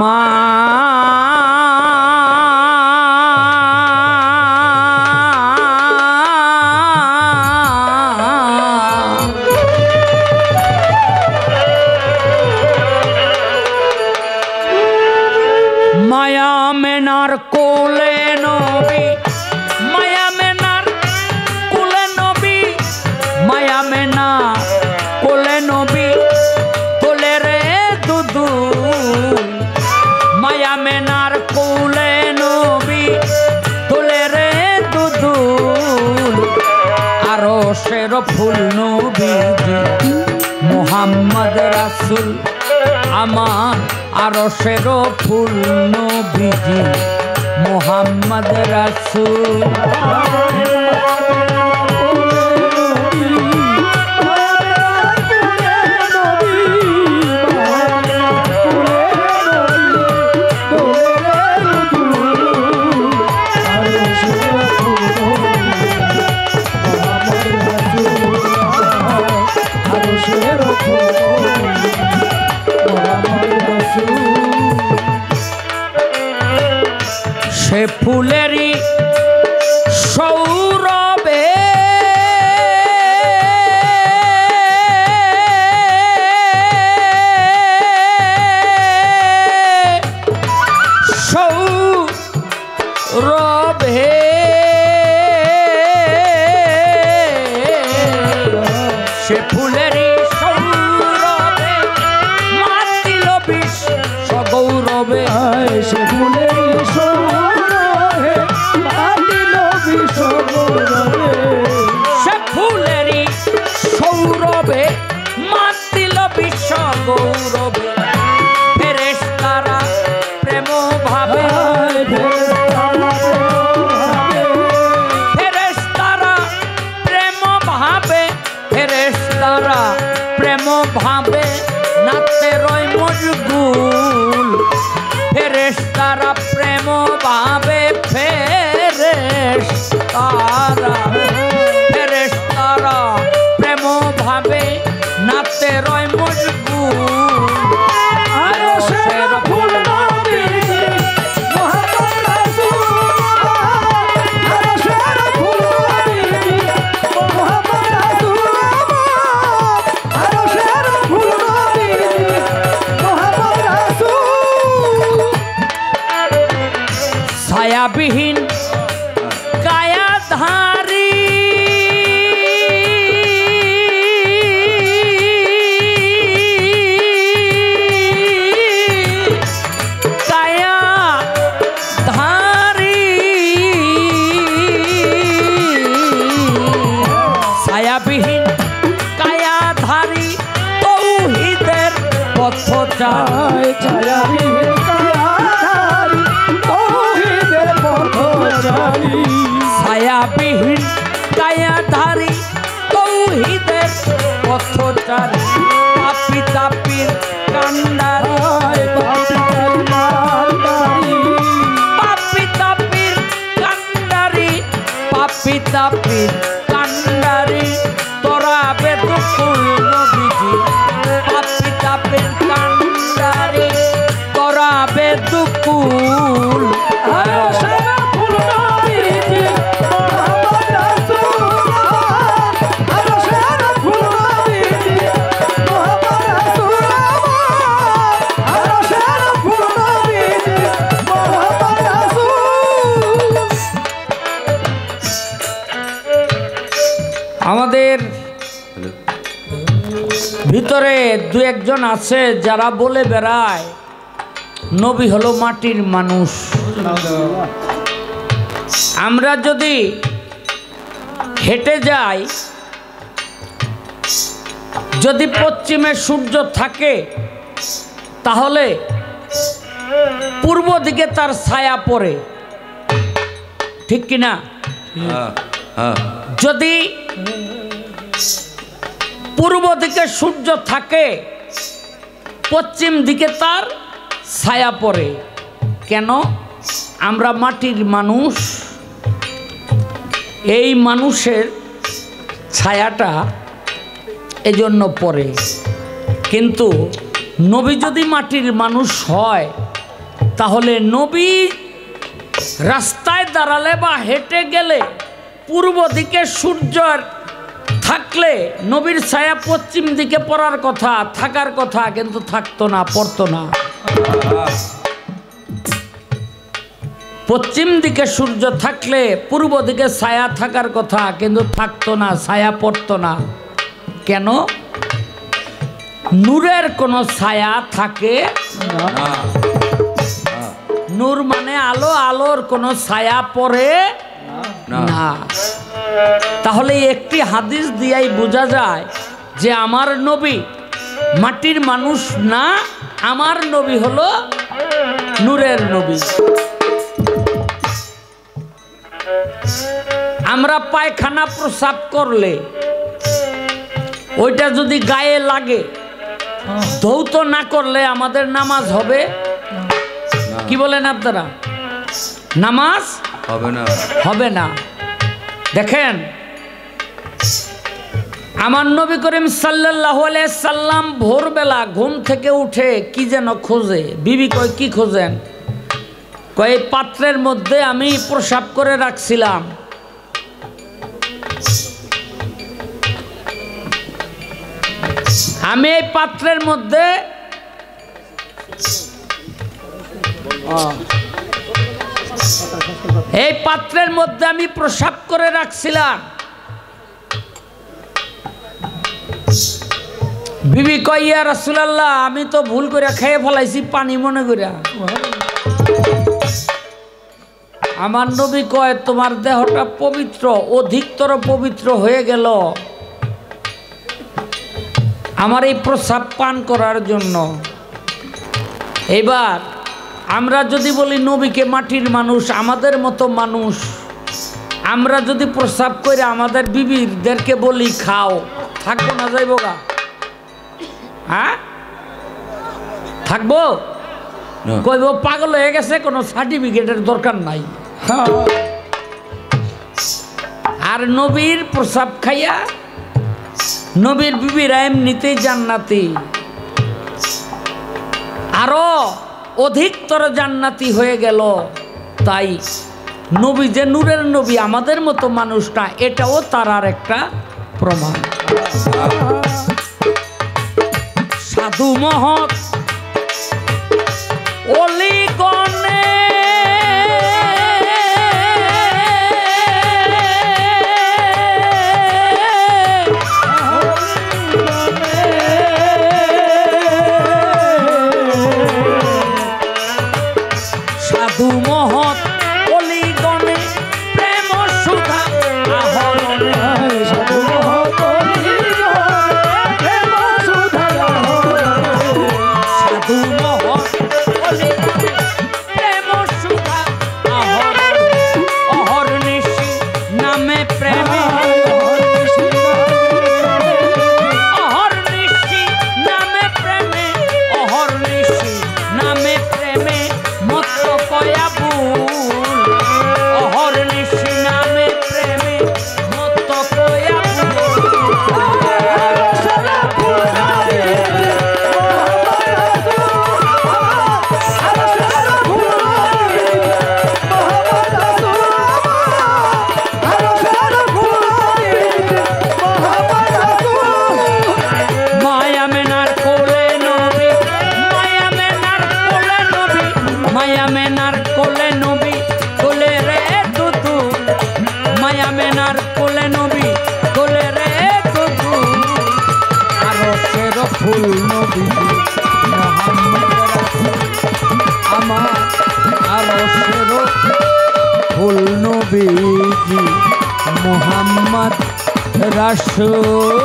মা মায়া মেনার কোলে নবী, মায়া মেনার কোলে নবী, মায়া মেনা কোলে নবী, কোলে রে দুদু। মায়া মেনার কোলে নবী, কোলে রে দুদু। আরো সের ফুল নবীজি মুহাম্মদ রাসূল আমার, আরো সের ফুল নবীজি মুহাম্মদ রাসূল। সে ফুলেরই সৌরভে সৌরভে সে ফুলেরই সৌরভে মাতিল বিশ্ব গৌরবে। সে ফুলেরই সৌরভে মাতিল বিশ্ব গৌরবে। সে ফুলেরই সৌরভে মাতিল বিশ্ব গৌরবে। ফেরেশতারা প্রেম ভাবে, ফেরেশতারা প্রেম ভাবে, ফেরেশতারা প্রেম ভাবে নাচতে রয় মশগুল। ফেরেশতারা প্রেম ভাবে, ফেরেশতারা ফেরেশতারা প্রেম ভাবে নাচতে রয় মশগুল। আরশের ফুল নবীজি মুহাম্মদ রাসূল, আরশের ফুল নবীজি মুহাম্মদ রাসূল, আরশের ফুল নবীজি মুহাম্মদ রাসূল। ছায়াবিহীন কায়াধারী ছায়াবিহীন কায়াধারী তৌহিদের পথচারী। ছায়াবিহীন কায়াধারী তৌহিদের পথচারী। ছায়াবিহীন কায়াধারী তৌহিদের পথচারী। পাপী তাপীর কান্ডারী, পাপী তাপীর কান্ডারী, পাপী তাপীর কান্ডারী। তোরা বেদুকুল নবীজি পাপী তাপীর কান্ডারী, তোরা বেদুকুল। আরশের ফুল নবীজি মুহাম্মদ রাসূল, আরশের ফুল নবীজি মুহাম্মদ রাসূল, আরশের ফুল নবীজি মুহাম্মদ রাসূল। আমাদের ভিতরে দু একজন আছে যারা বলে বেড়ায় নবী হলো মাটির মানুষ। আমরা যদি হেঁটে যাই, যদি পশ্চিমে সূর্য থাকে তাহলে পূর্ব দিকে তার ছায়া পড়ে, ঠিক কিনা? যদি পূর্ব দিকে সূর্য থাকে পশ্চিম দিকে তার ছায়া পড়ে। কেন? আমরা মাটির মানুষ, এই মানুষের ছায়াটা এজন্য পড়ে। কিন্তু নবী যদি মাটির মানুষ হয় তাহলে নবী রাস্তায় দাঁড়ালে বা হেঁটে গেলে পূর্ব দিকে সূর্যের থাকলে নবীর ছায়া পশ্চিম দিকে পড়ার কথা, থাকার কথা, কিন্তু থাকতো না, পড়তো না। পশ্চিম দিকে সূর্য থাকলে পূর্ব দিকে ছায়া থাকার কথা, কিন্তু থাকতো না, ছায়া পড়তো না। কেন? নূরের কোনো ছায়া থাকে না। নূর মানে আলো, আলোর কোনো ছায়া পড়ে না। তাহলে একটি হাদিস দিয়াই বোঝা যায় যে আমার নবী মাটির মানুষ না, আমার নবী হলো নূরের নবী। আমরা পায়খানা প্রস্রাব করলে ওইটা যদি গায়ে লাগে, ধৌত না করলে আমাদের নামাজ হবে? কি বলেন আপনারা? নামাজ হবে না, হবে না। দেখেন আমার নবী করিম সাল্লাল্লাহু আলাইহি সাল্লাম ভোরবেলা ঘুম থেকে উঠে কি যেন খোঁজে। বিবি কয় কি খোঁজেন? কয় পাত্রের মধ্যে আমি প্রসাব করে রাখছিলাম, আমি এই পাত্রের মধ্যে আমি প্রসাব করে রাখছিলাম। বিবি কয় ইয়া রাসূলুল্লাহ, আমি তো ভুল করে খেয়ে ফেলাইছি পানি মনে করে। আমার নবী কয় তোমার দেহটা পবিত্র, অধিকতর পবিত্র হয়ে গেল আমার এই প্রসাব পান করার জন্য। এবার আমরা যদি বলি নবীকে মাটির মানুষ, আমাদের মতো মানুষ, আমরা যদি প্রসাব করে আমাদের বিবিদেরকে বলি খাও, থাকবো না যাইব গা? হ্যাঁ থাকবো? কইব পাগল হয়ে গেছে, কোনো সার্টিফিকেটের দরকার নাই। আর নবীর প্রসাব খাইয়া নবীর বিবিরা এমনিতেই জান্নাতি, আরো অধিকতর জান্নাতি হয়ে গেল। তাই নবী যে নূরের নবী, আমাদের মতো মানুষটা, এটাও তার আর একটা প্রমাণ। সাধু মহৎ অলিগণে সাধু মহৎ অলিগণে প্রেম সুধা আহরণে, সাধু মহৎ প্রেম সুধা সাধু মহৎ অলিগণে প্রেম সুধা আহরণে, অহর্নিশি নামে প্রেমে, অহর্নিশি নামে প্রেমে, অহর্নিশি নামে প্রেমে মত্ত কয়া ভুল, অহর্নিশি নামে প্রেমে মত্ত কয়া মায়া মেনার কোলে নবী, মায়া মেনার কোলে নবী, মায়া মেনার কোলে নবী, কোলে রে দুদু, মায়া মেনার কোলে নবী, কোলে রে দুদু, আরশের ফুল নবী মুহাম্মদ রাসূল, আমার আরশের ফুল নবীজি মুহাম্মদ রাসূল।